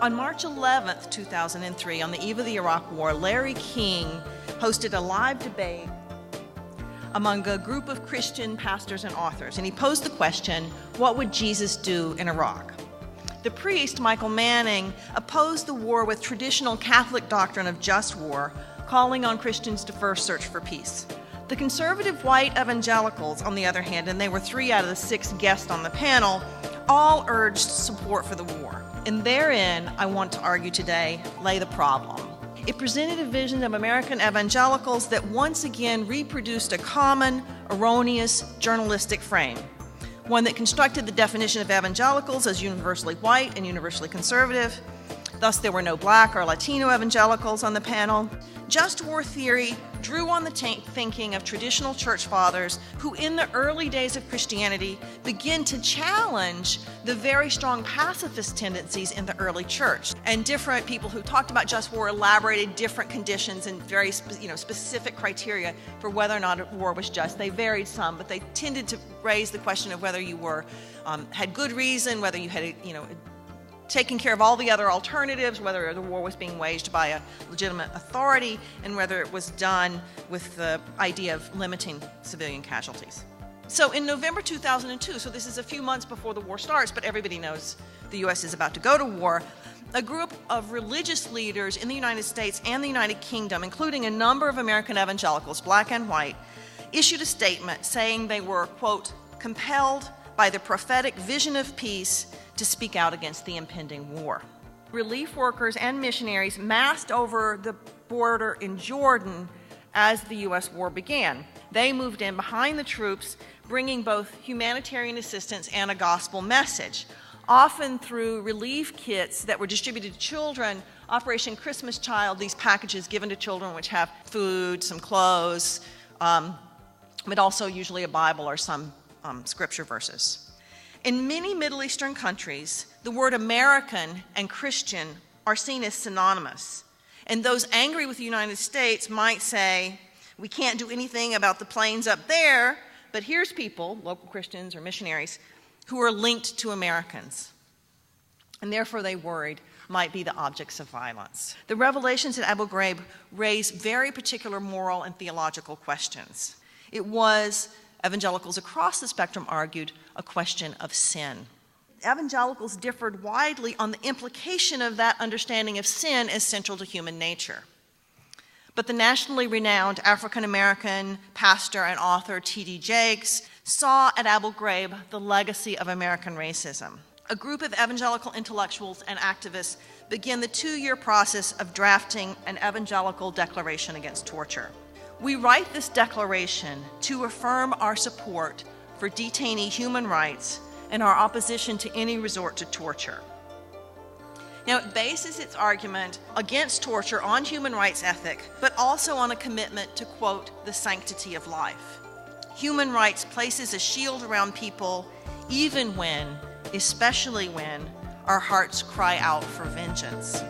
On March 11th, 2003, on the eve of the Iraq War, Larry King hosted a live debate among a group of Christian pastors and authors, and he posed the question, what would Jesus do in Iraq? The priest, Michael Manning, opposed the war with traditional Catholic doctrine of just war, calling on Christians to first search for peace. The conservative white evangelicals, on the other hand, and they were 3 out of the 6 guests on the panel, all urged support for the war. And therein, I want to argue today, lay the problem. It presented a vision of American evangelicals that once again reproduced a common, erroneous journalistic frame, one that constructed the definition of evangelicals as universally white and universally conservative. Thus, there were no black or Latino evangelicals on the panel. Just war theory drew on the thinking of traditional church fathers who, in the early days of Christianity, begin to challenge the very strong pacifist tendencies in the early church. And different people who talked about just war elaborated different conditions and very specific criteria for whether or not a war was just. They varied some, but they tended to raise the question of whether you were had good reason, whether you had taking care of all the other alternatives, whether the war was being waged by a legitimate authority, and whether it was done with the idea of limiting civilian casualties. So in November 2002, so this is a few months before the war starts, but everybody knows the U.S. is about to go to war, a group of religious leaders in the United States and the United Kingdom, including a number of American evangelicals, black and white, issued a statement saying they were, quote, compelled by the prophetic vision of peace to speak out against the impending war. Relief workers and missionaries massed over the border in Jordan as the U.S. war began. They moved in behind the troops, bringing both humanitarian assistance and a gospel message, often through relief kits that were distributed to children. Operation Christmas Child, these packages given to children which have food, some clothes, but also usually a Bible or some scripture verses. In many Middle Eastern countries, the word American and Christian are seen as synonymous. And those angry with the United States might say, we can't do anything about the planes up there, but here's people, local Christians or missionaries, who are linked to Americans. And therefore they worried might be the objects of violence. The revelations at Abu Ghraib raise very particular moral and theological questions. It was, evangelicals across the spectrum argued, a question of sin. Evangelicals differed widely on the implication of that understanding of sin as central to human nature. But the nationally renowned African-American pastor and author T.D. Jakes saw at Abu Ghraib the legacy of American racism. A group of evangelical intellectuals and activists began the 2-year process of drafting an evangelical declaration against torture. We write this declaration to affirm our support for detainee human rights and our opposition to any resort to torture. Now, it bases its argument against torture on human rights ethic, but also on a commitment to, quote, the sanctity of life. Human rights places a shield around people even when, especially when, our hearts cry out for vengeance.